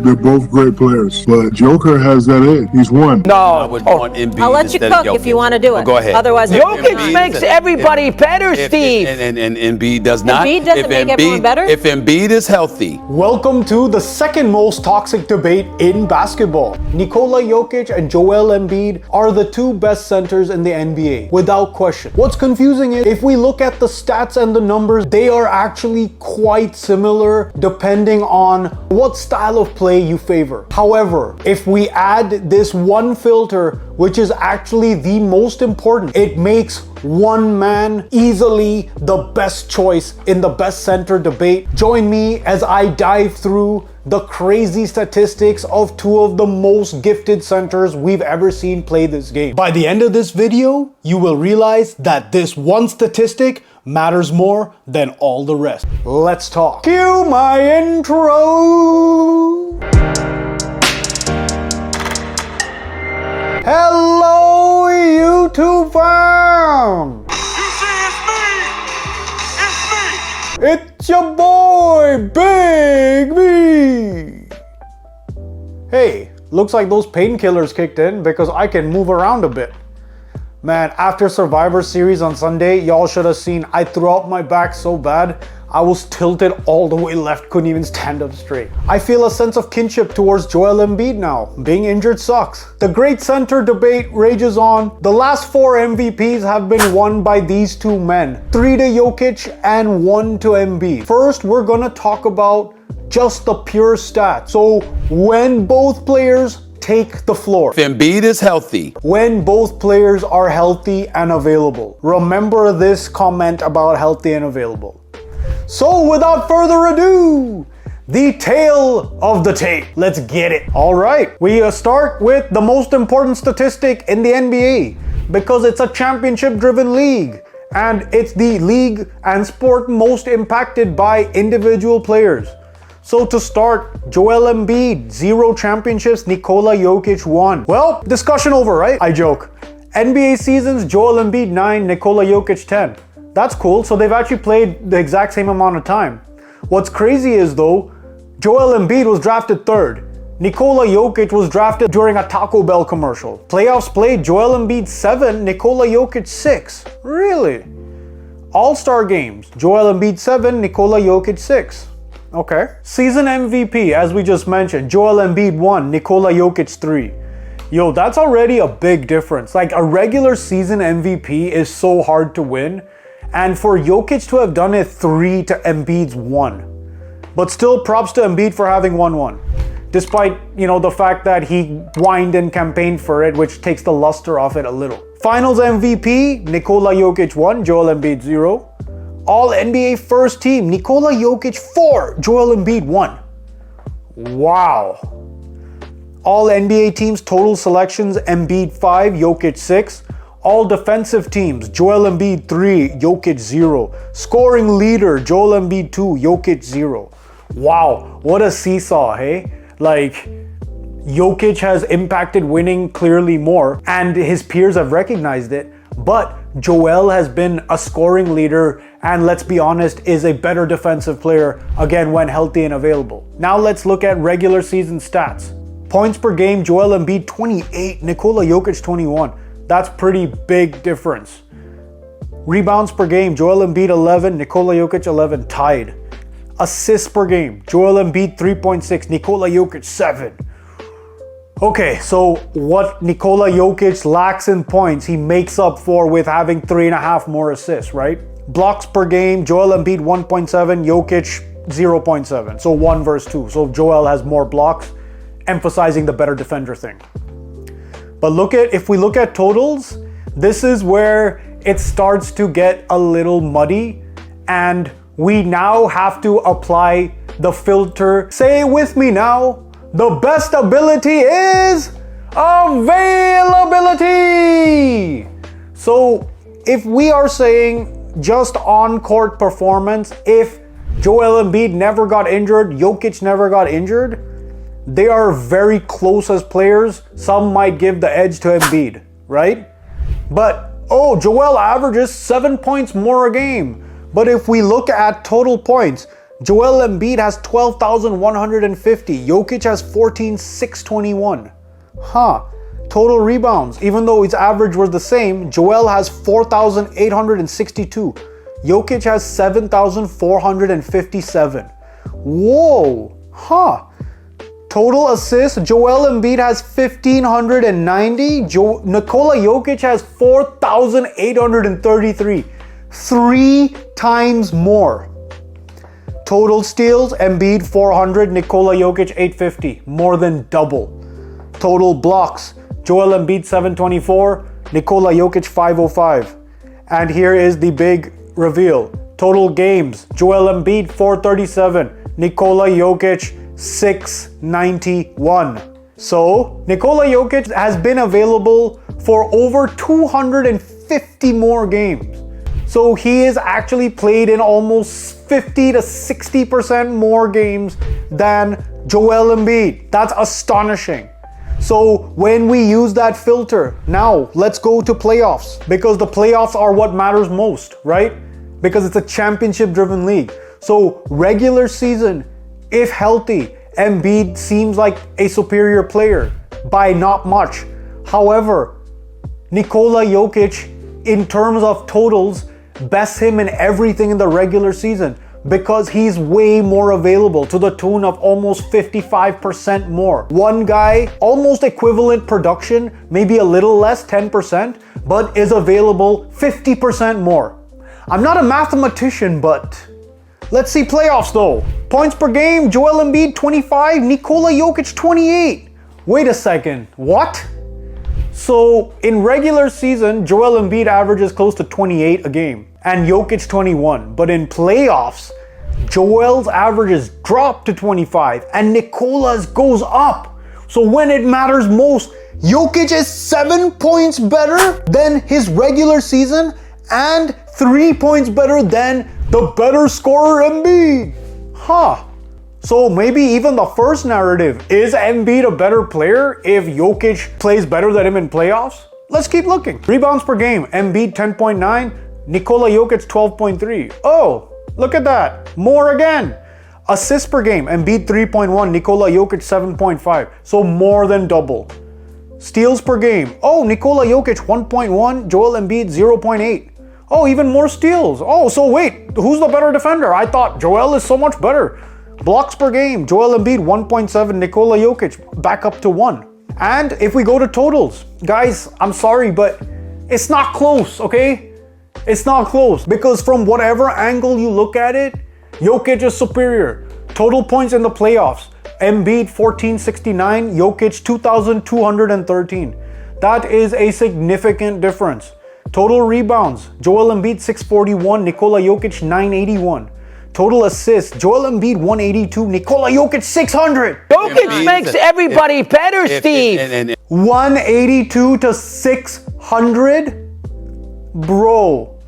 They're both great players, but Joker has that edge. He's one. No, I would want Embiid. I'll let you cook if you want to do it. Well, go ahead. Otherwise, Jokic makes everybody better, Steve. And Embiid does not. Embiid doesn't make everyone better? If Embiid is healthy. Welcome to the second most toxic debate in basketball. Nikola Jokic and Joel Embiid are the two best centers in the NBA, without question. What's confusing is, if we look at the stats and the numbers, they are actually quite similar depending on what style of play you favor. However, if we add this one filter, which is actually the most important, it makes one man easily the best choice in the best center debate. Join me as I dive through the crazy statistics of two of the most gifted centers we've ever seen play this game. By the end of this video, you will realize that this one statistic matters more than all the rest. Let's talk. Cue my intro. Hello, YouTube fam! It's your boy, Big B! Hey, looks like those painkillers kicked in because I can move around a bit. Man, after Survivor Series on Sunday, y'all should have seen I threw out my back so bad, I was tilted all the way left, couldn't even stand up straight. I feel a sense of kinship towards Joel Embiid now. Being injured sucks. The great center debate rages on. The last 4 MVPs have been won by these two men. 3 to Jokic and 1 to Embiid. First, we're gonna talk about just the pure stats. So when both players take the floor. If Embiid is healthy. When both players are healthy and available. Remember this comment about healthy and available. So without further ado, the tale of the tape. Let's get it. All right, we start with the most important statistic in the NBA because it's a championship-driven league and it's the league and sport most impacted by individual players. So to start, Joel Embiid, 0 championships, Nikola Jokic 1. Well, discussion over, right? I joke. NBA seasons, Joel Embiid 9, Nikola Jokic 10. That's cool, so they've actually played the exact same amount of time. What's crazy is though, Joel Embiid was drafted 3rd. Nikola Jokic was drafted during a Taco Bell commercial. Playoffs played, Joel Embiid 7, Nikola Jokic 6. Really? All-Star games, Joel Embiid 7, Nikola Jokic 6. Okay. Season MVP, as we just mentioned, Joel Embiid 1, Nikola Jokic 3. Yo, that's already a big difference. Like, a regular season MVP is so hard to win. And for Jokic to have done it 3 to Embiid's 1. But still, props to Embiid for having 1-1. Despite, the fact that he whined and campaigned for it, which takes the luster off it a little. Finals MVP, Nikola Jokic 1, Joel Embiid 0. All NBA first team, Nikola Jokic 4, Joel Embiid 1. Wow. All NBA teams total selections, Embiid 5, Jokic 6. All defensive teams, Joel Embiid 3, Jokic 0. Scoring leader, Joel Embiid 2, Jokic 0. Wow, what a seesaw, hey? Like, Jokic has impacted winning clearly more, and his peers have recognized it, but Joel has been a scoring leader, and let's be honest, is a better defensive player, again, when healthy and available. Now let's look at regular season stats. Points per game, Joel Embiid 28, Nikola Jokic 21. That's pretty big difference. Rebounds per game, Joel Embiid 11, Nikola Jokic 11, tied. Assists per game, Joel Embiid 3.6, Nikola Jokic 7. Okay, so what Nikola Jokic lacks in points, he makes up for with having 3.5 more assists, right? Blocks per game, Joel Embiid 1.7, Jokic 0.7. So 1 versus 2. So Joel has more blocks, emphasizing the better defender thing. But if we look at totals, this is where it starts to get a little muddy, and we now have to apply the filter. Say it with me now. The best ability is availability. So if we are saying just on-court performance, if Joel Embiid never got injured, Jokic never got injured, they are very close as players. Some might give the edge to Embiid, right? But, Joel averages 7 points more a game. But if we look at total points, Joel Embiid has 12,150. Jokic has 14,621. Total rebounds, even though its average was the same, Joel has 4,862. Jokic has 7,457. Whoa. Total assists, Joel Embiid has 1,590. Nikola Jokic has 4,833. 3 times more. Total steals, Embiid 400, Nikola Jokic 850. More than double. Total blocks, Joel Embiid 724, Nikola Jokic 505. And here is the big reveal. Total games, Joel Embiid 437, Nikola Jokic 691. So, Nikola Jokic has been available for over 250 more games. So he is actually played in almost 50 to 60% more games than Joel Embiid. That's astonishing. So when we use that filter, now let's go to playoffs, because the playoffs are what matters most, right? Because it's a championship-driven league. So regular season, if healthy, Embiid seems like a superior player by not much. However, Nikola Jokic, in terms of totals, bests him in everything in the regular season because he's way more available, to the tune of almost 55% more. One guy, almost equivalent production, maybe a little less, 10%, but is available 50% more. I'm not a mathematician, but let's see playoffs though. Points per game, Joel Embiid 25, Nikola Jokic 28. Wait a second, what? So in regular season, Joel Embiid averages close to 28 a game and Jokic 21. But in playoffs, Joel's averages drop to 25 and Nikola's goes up. So when it matters most, Jokic is 7 points better than his regular season and 3 points better than the better scorer Embiid. So maybe even the first narrative, is Embiid a better player if Jokic plays better than him in playoffs? Let's keep looking. Rebounds per game, Embiid 10.9, Nikola Jokic 12.3. Oh, look at that. More again. Assists per game, Embiid 3.1, Nikola Jokic 7.5. So more than double. Steals per game. Oh, Nikola Jokic 1.1, Joel Embiid 0.8. Oh, even more steals. Oh, so wait, who's the better defender? I thought Joel is so much better. Blocks per game, Joel Embiid 1.7, Nikola Jokic back up to 1. And if we go to totals, guys, I'm sorry, but it's not close, okay? It's not close, because from whatever angle you look at it, Jokic is superior. Total points in the playoffs, Embiid 1469, Jokic 2213. That is a significant difference. Total rebounds, Joel Embiid 641, Nikola Jokic 981. Total assists, Joel Embiid 182, Nikola Jokic 600. Jokic makes everybody better, Steve. 182 to 600? Bro,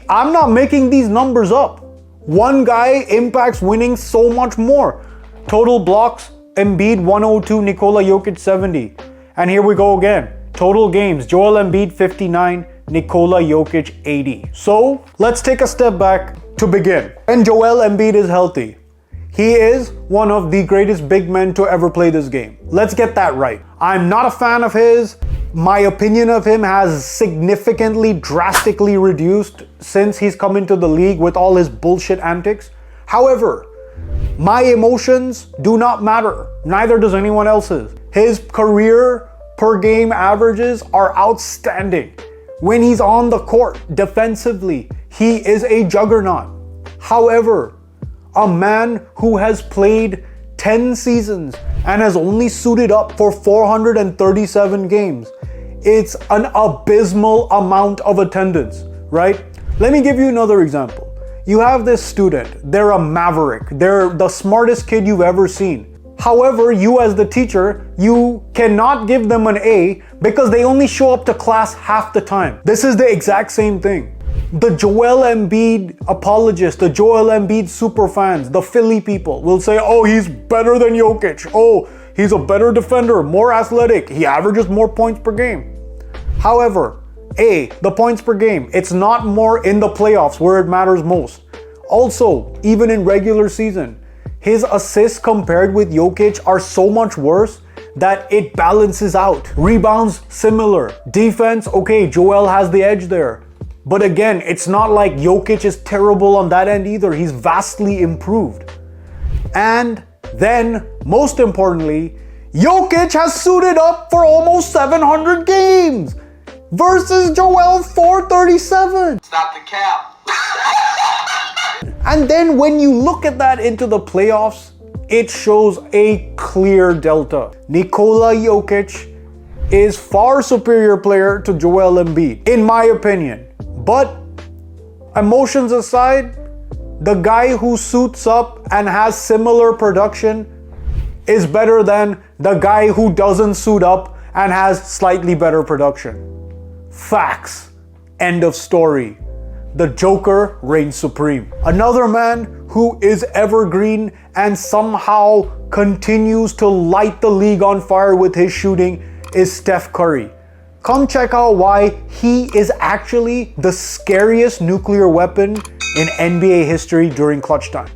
I'm not making these numbers up. One guy impacts winning so much more. Total blocks, Embiid 102, Nikola Jokic 70. And here we go again. Total games, Joel Embiid 59, Nikola Jokic 80. So let's take a step back to begin. When Joel Embiid is healthy, he is one of the greatest big men to ever play this game. Let's get that right. I'm not a fan of his. My opinion of him has significantly, drastically reduced since he's come into the league with all his bullshit antics. However, my emotions do not matter. Neither does anyone else's. His career per game averages are outstanding. When he's on the court defensively, he is a juggernaut. However, a man who has played 10 seasons and has only suited up for 437 games, it's an abysmal amount of attendance, right? Let me give you another example. You have this student, they're a maverick, they're the smartest kid you've ever seen. However, you as the teacher, you cannot give them an A because they only show up to class half the time. This is the exact same thing. The Joel Embiid apologists, the Joel Embiid superfans, the Philly people will say, oh, he's better than Jokic. Oh, he's a better defender, more athletic. He averages more points per game. However, A, the points per game, it's not more in the playoffs where it matters most. Also, even in regular season, his assists compared with Jokic are so much worse that it balances out. Rebounds, similar. Defense, okay, Joel has the edge there. But again, it's not like Jokic is terrible on that end either. He's vastly improved. And then, most importantly, Jokic has suited up for almost 700 games versus Joel 437. Stop the cap. And then when you look at that into the playoffs, it shows a clear delta. Nikola Jokic is far superior player to Joel Embiid, in my opinion. But emotions aside, the guy who suits up and has similar production is better than the guy who doesn't suit up and has slightly better production. Facts. End of story. The Joker reigns supreme. Another man who is evergreen and somehow continues to light the league on fire with his shooting is Steph Curry. Come check out why he is actually the scariest nuclear weapon in NBA history during clutch time.